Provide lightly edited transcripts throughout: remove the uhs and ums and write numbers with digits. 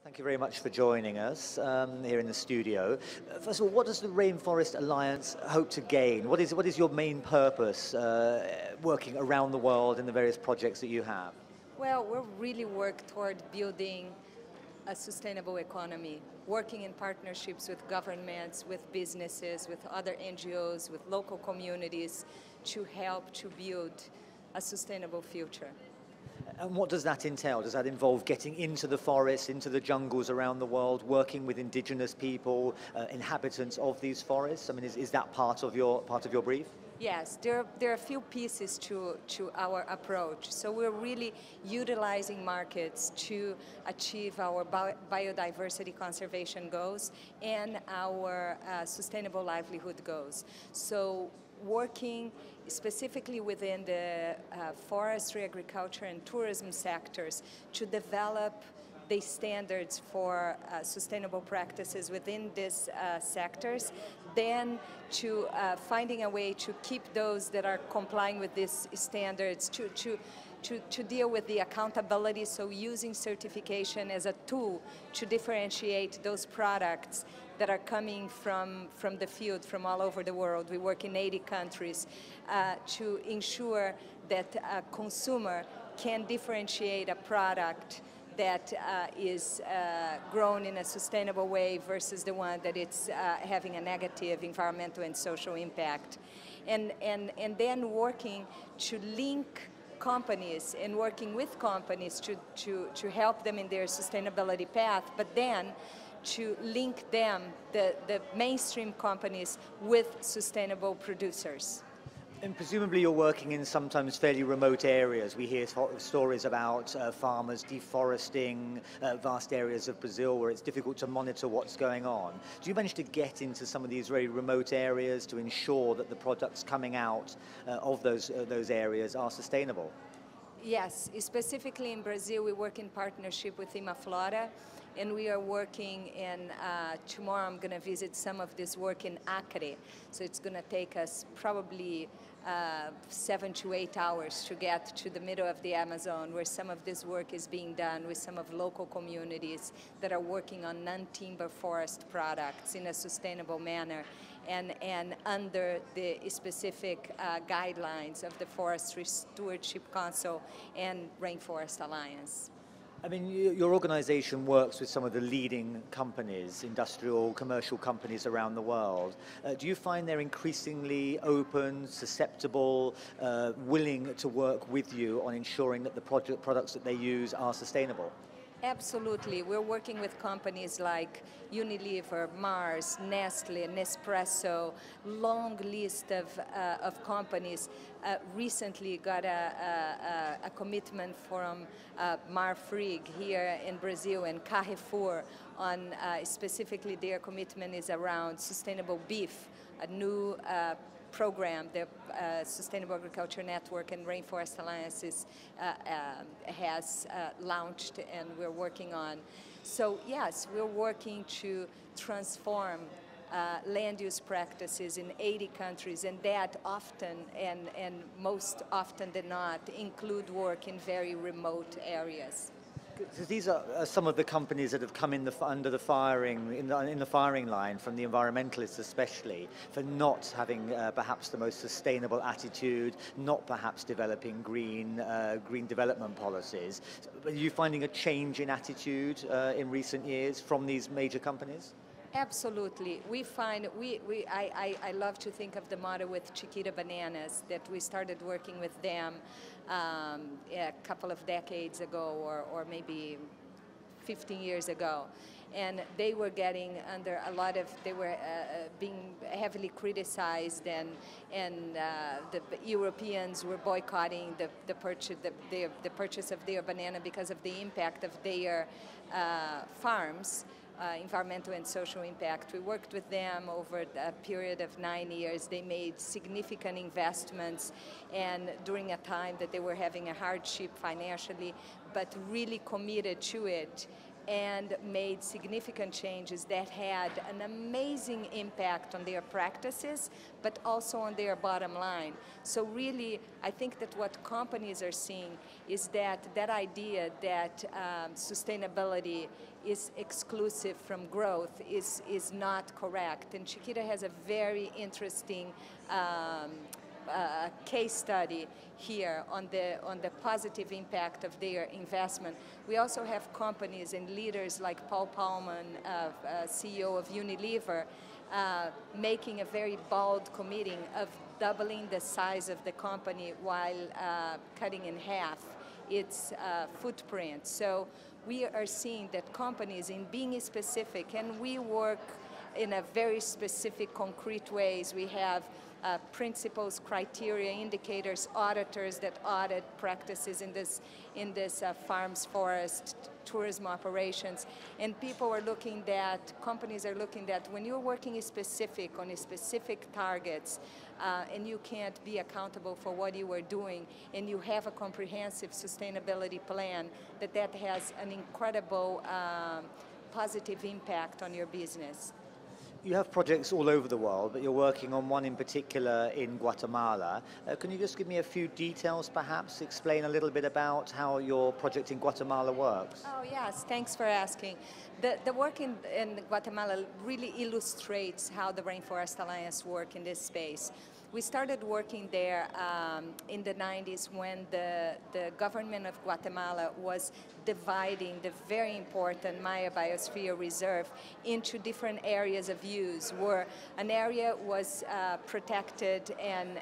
Thank you very much for joining us here in the studio. First of all, what does the Rainforest Alliance hope to gain? What is your main purpose working around the world in the various projects that you have? Well, we really work toward building a sustainable economy, working in partnerships with governments, with businesses, with other NGOs, with local communities to help to build a sustainable future. And what does that entail? Does that involve getting into the forests, into the jungles around the world, working with indigenous people, inhabitants of these forests? I mean, is that part of your brief? Yes, there are a few pieces to our approach. So we're really utilizing markets to achieve our biodiversity conservation goals and our sustainable livelihood goals. So working specifically within the forestry, agriculture, and tourism sectors to develop the standards for sustainable practices within these sectors, then to finding a way to keep those that are complying with these standards, to deal with the accountability, so using certification as a tool to differentiate those products that are coming from the field from all over the world. We work in 80 countries to ensure that a consumer can differentiate a product that is grown in a sustainable way versus the one that it's having a negative environmental and social impact. And then working to link companies and working with companies to help them in their sustainability path, but then to link them, the mainstream companies, with sustainable producers. And presumably you're working in sometimes fairly remote areas. We hear stories about farmers deforesting vast areas of Brazil where it's difficult to monitor what's going on. Do you manage to get into some of these very remote areas to ensure that the products coming out of those areas are sustainable? Yes, specifically in Brazil, we work in partnership with Imaflora, and we are working in, tomorrow I'm going to visit some of this work in Acre, so it's going to take us probably 7 to 8 hours to get to the middle of the Amazon, where some of this work is being done with some of local communities that are working on non-timber forest products in a sustainable manner and under the specific guidelines of the Forestry Stewardship Council and Rainforest Alliance. I mean, your organization works with some of the leading companies, industrial, commercial companies around the world. Do you find they're increasingly open, susceptible, willing to work with you on ensuring that the products that they use are sustainable? Absolutely. We're working with companies like Unilever, Mars, Nestle, Nespresso, long list of companies. Recently got a commitment from Marfrig here in Brazil and Carrefour on specifically their commitment is around sustainable beef, a new program, the Sustainable Agriculture Network and Rainforest Alliances has launched and we're working on. So yes, we're working to transform land use practices in 80 countries, and that often and most often than not include work in very remote areas. These are some of the companies that have come in under the firing, in the firing line from the environmentalists especially, for not having perhaps the most sustainable attitude, not perhaps developing green development policies. Are you finding a change in attitude in recent years from these major companies? Absolutely. We find, I love to think of the model with Chiquita Bananas, that we started working with them a couple of decades ago or maybe 15 years ago. And they were getting under a lot of, they were being heavily criticized and the Europeans were boycotting the purchase of their banana because of the impact of their farms. Environmental and social impact. We worked with them over a period of 9 years. They made significant investments, and during a time that they were having a hardship financially, but really committed to it and made significant changes that had an amazing impact on their practices, but also on their bottom line. So really, I think that what companies are seeing is that that idea that sustainability is exclusive from growth is not correct. And Chiquita has a very interesting case study here on the positive impact of their investment. We also have companies and leaders like Paul Palman, CEO of Unilever, making a very bold committing of doubling the size of the company while cutting in half its footprint. So we are seeing that companies, in being specific, and we work in a very specific, concrete ways. We have principles, criteria, indicators, auditors that audit practices in this farms, forest, tourism operations, and people are looking at, companies are looking at, when you're working specific on specific targets, and you can't be accountable for what you are doing, and you have a comprehensive sustainability plan, that has an incredible positive impact on your business. You have projects all over the world, but you're working on one in particular in Guatemala. Can you just give me a few details, perhaps? Explain a little bit about how your project in Guatemala works. Oh, yes, thanks for asking. The work in Guatemala really illustrates how the Rainforest Alliance work in this space. We started working there in the 90s when the government of Guatemala was dividing the very important Maya Biosphere Reserve into different areas of use, where an area was protected and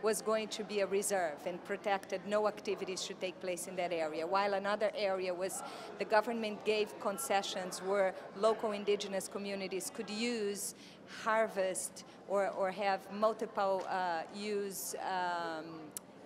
was going to be a reserve and protected, no activities should take place in that area, while another area was, the government gave concessions where local indigenous communities could use, harvest, or have multiple use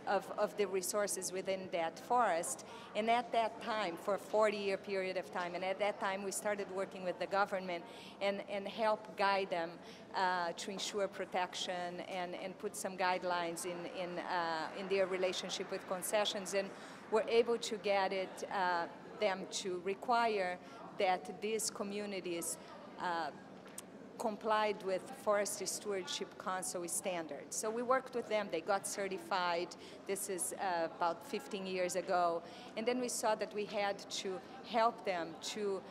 of the resources within that forest. And at that time, for a 40-year period of time, and at that time we started working with the government and help guide them to ensure protection and put some guidelines in their relationship with concessions, and we're able to get them to require that these communities complied with Forest Stewardship Council standards. So we worked with them, they got certified, this is about 15 years ago, and then we saw that we had to help them to,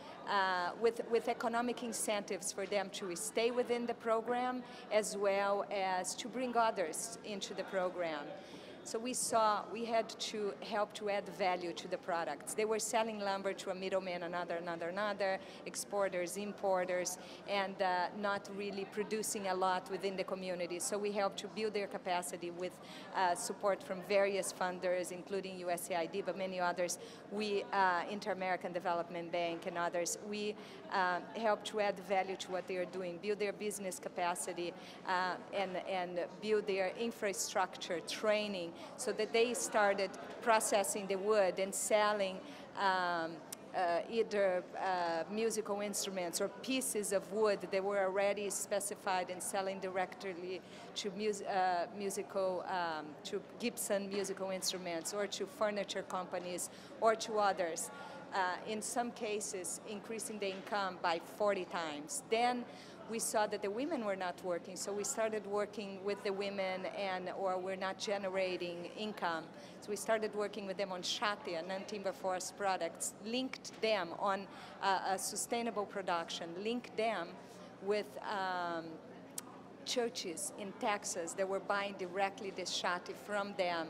with economic incentives for them to stay within the program, as well as to bring others into the program. So we had to help to add value to the products. They were selling lumber to a middleman, another, exporters, importers, and not really producing a lot within the community. So we helped to build their capacity with support from various funders, including USAID, but many others. We, Inter-American Development Bank and others, we helped to add value to what they are doing, build their business capacity, and build their infrastructure, training, so that they started processing the wood and selling either musical instruments or pieces of wood that were already specified and selling directly to to Gibson musical instruments, or to furniture companies, or to others. In some cases, increasing the income by 40 times. Then we saw that the women were not working, so we started working with the women, or we're not generating income. So we started working with them on shatia, non-timber forest products, linked them on a sustainable production, linked them with churches in Texas that were buying directly the shati from them.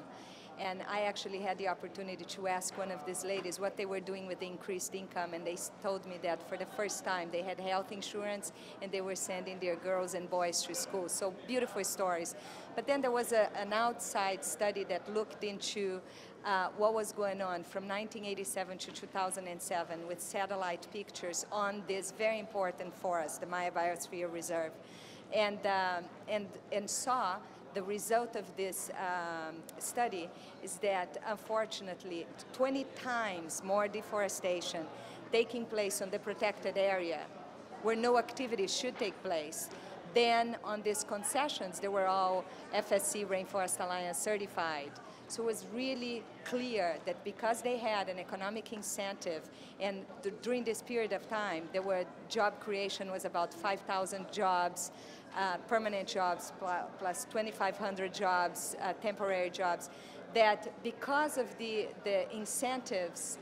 And I actually had the opportunity to ask one of these ladies what they were doing with the increased income, and they told me that for the first time they had health insurance and they were sending their girls and boys to school. So beautiful stories. But then there was an outside study that looked into what was going on from 1987 to 2007 with satellite pictures on this very important forest, the Maya Biosphere Reserve, and saw the result of this study is that, unfortunately, 20 times more deforestation taking place on the protected area where no activity should take place than on these concessions. They were all FSC Rainforest Alliance certified. So it was really clear that because they had an economic incentive, and during this period of time, there were job creation was about 5,000 jobs, permanent jobs, plus 2,500 jobs, temporary jobs, that because of the incentives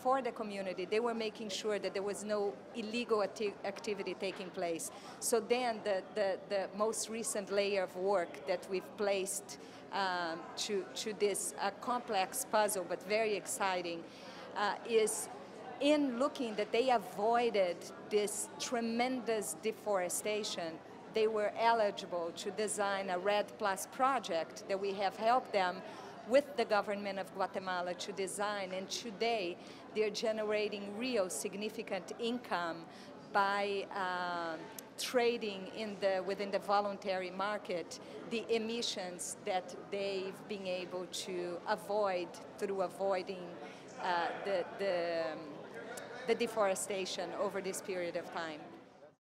for the community, they were making sure that there was no illegal activity taking place. So then the most recent layer of work that we've placed to this complex puzzle, but very exciting, is in looking that they avoided this tremendous deforestation. They were eligible to design a REDD+ project that we have helped them with the government of Guatemala to design, and today they're generating real significant income by trading within the voluntary market the emissions that they've been able to avoid through avoiding the deforestation over this period of time.